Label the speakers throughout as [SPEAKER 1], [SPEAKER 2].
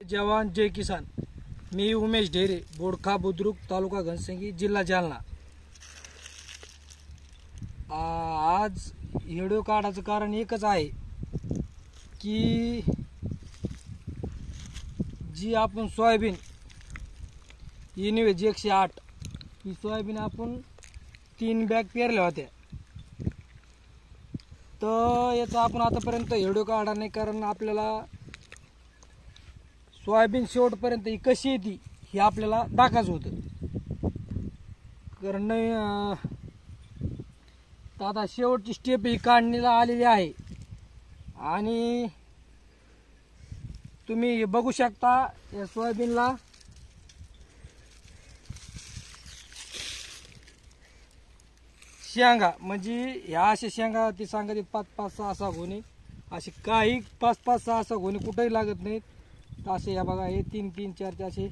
[SPEAKER 1] जवान जय किसान। मी उमेश ढेरे, बोडखा बुद्रुक, तालुका घनसंगी, जिल्हा जालना। आज व्हिडिओ काढायचं कारण एकच आहे की जी आपण सोयाबीन इनोवेज 108 ही सोयाबीन आपण 3 बॅग पेरल्या होत्या। तर याचा आपण आतापर्यंत व्हिडिओ काढला नाही, कारण आपल्याला सोयाबीन शेवटपर्यंत ही कशी येते हे आपल्याला दाखवायचं होतं। कारण आता शेवटची स्टेप ही काढणीला आलेली आहे आणि तुम्ही हे बघू शकता या सोयाबीनला शेंगा, म्हणजे ह्या अशा शेंगा ती सांगते 5-5, 6-6 गोणी, असे काही 5-5, 6-6 गोणी कुठेही लागत नाहीत। असे या बघा, हे 3-3, 4 असे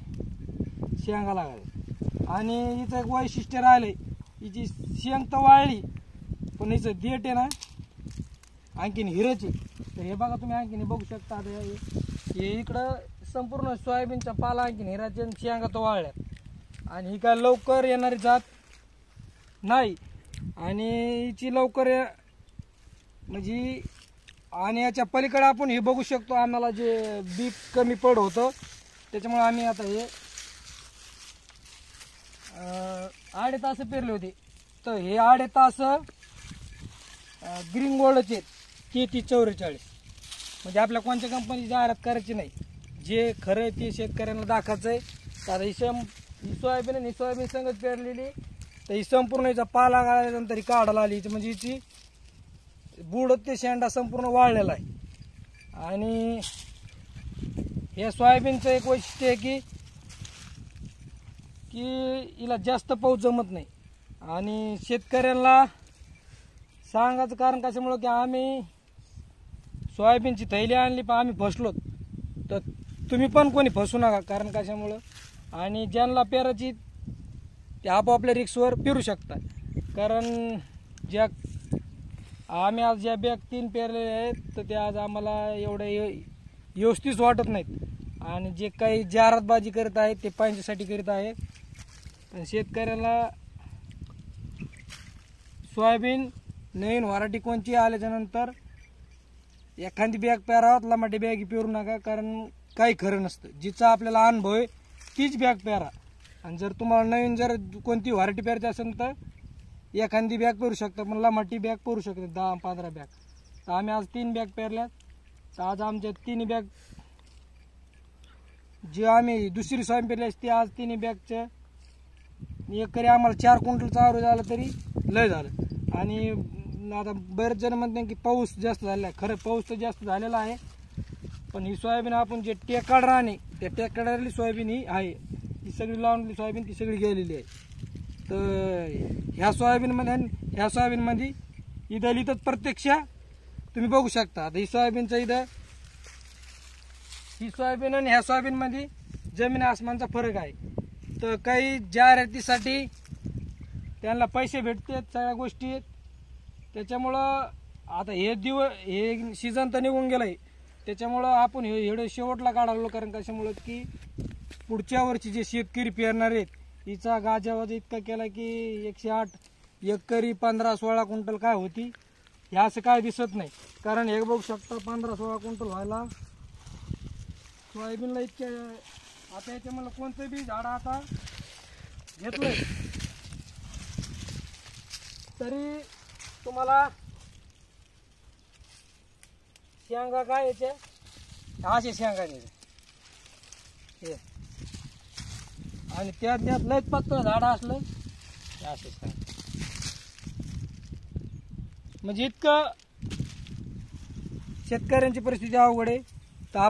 [SPEAKER 1] शेंगा लागले। आणि हिचं एक वैशिष्ट्य राहिलंय, हिची शेंग तर वाळली पण हिचं देठ आहे ना आणखीन हिरची। तर हे बघा तुम्ही आणखीन बघू शकता, हे इकडं संपूर्ण सोयाबीनचा पाला आणखीन हिराचे शेंगा तर वाळल्यात आणि ही काय लवकर येणारी जात नाही आणि हिची लवकर म्हणजे। आणि याच्या पलीकडे आपण हे बघू शकतो, आम्हाला जे बी कमी पड होतं त्याच्यामुळे आम्ही आता हे 8 तास पेरले होते। तर हे 8 तास ग्रीन गोल्डचे 3344, म्हणजे आपल्या कोणत्या कंपनीची जाहिरात करायची नाही, जे खरं ते शेतकऱ्यांना दाखवायचं आहे। तर ही सोयाबीन संगत पेरलेली, तर ही संपूर्ण हिचा पाला गाळल्यानंतर ही काढायला आली, म्हणजे हिची बुड ते शेंडा संपूर्ण वाळलेला आहे। आणि या सोयाबीनचं एक वैशिष्ट्य आहे की हिला जास्त पाऊस जमत नाही। आणि शेतकऱ्यांना सांगायचं कारण कशामुळं की आम्ही सोयाबीनची थैली आणली पण आम्ही फसलो, तर तुम्ही पण कोणी फसू नका। कारण कशामुळं, आणि ज्यांना पेरायची ते आपापल्या रिक्सवर पेरू शकता। कारण ज्या आम्ही आज ज्या बॅग 3 पेरलेले आहेत तर ते आज आम्हाला एवढे व्यवस्थित वाटत नाहीत, आणि जे काही जाहिरातबाजी करत आहेत ते पैशासाठी करीत आहेत। पण शेतकऱ्याला सोयाबीन नवीन व्हरायटी कोणची आल्याच्यानंतर एखादी बॅग पेरावं, लमाटी बॅग पेरू नका, कारण काही खरं नसतं। जिचा आपल्याला अनुभव आहे तीच बॅग पेरा। आणि जर तुम्हाला नवीन जर कोणती व्हरायटी पेरायची असेल तर एखादी बॅग पेरू शकता, पण लमाटी बॅग पेरू शकते 10-15 बॅग। तर आम्ही आज 3 बॅग पेरल्यात। तर आज आमच्या 3 बॅग जे आम्ही दुसरी सोयाबीन पेरली असते, आज 3 बॅगचं एकरी आम्हाला 4 क्विंटलचं आवरेज झालं तरी लय झालं। आणि आता बरेच जण म्हणतात की पाऊस जास्त झालेला आहे, खरं पाऊस तर जास्त झालेला आहे, पण ही सोयाबीन आपण जे टेकाड राहणे त्या टेकाडावरली सोयाबीन ही आहे, ही सगळी लावलेली सोयाबीन ती सगळी गेलेली आहे। तर ह्या सोयाबीनमध्ये इथं प्रत्यक्ष तुम्ही बघू शकता। आता ही सोयाबीनचं ही सोयाबीन आणि ह्या सोयाबीनमध्ये जमीन आसमानचा फरक आहे। तर काही जाहिरातीसाठी त्यांना पैसे भेटतात, सगळ्या गोष्टी आहेत। त्याच्यामुळं आता हे सीझन तर निघून गेलंय, त्याच्यामुळं आपण हे शेवटला काढालो। कारण कशामुळं की पुढच्या वर्षी जे शेतकरी पेरणार आहेत हिचा गाजावाजा इतका केला की 108 एकरी 15-16 क्विंटल काय होती हे असं काय दिसत नाही। कारण हे बघू शकता 15-16 क्विंटल व्हायला सोयाबीनला इतक्या। आता याच्या मला कोणतं बी झाड आता घेतलंय तरी तुम्हाला शेंगा काय याच्या असे शेंगा हे, आणि त्यात लयच पातळ झाड असलं असे शेंगा, म्हणजे इतकं शेतकऱ्यांची परिस्थिती अवघड आहे।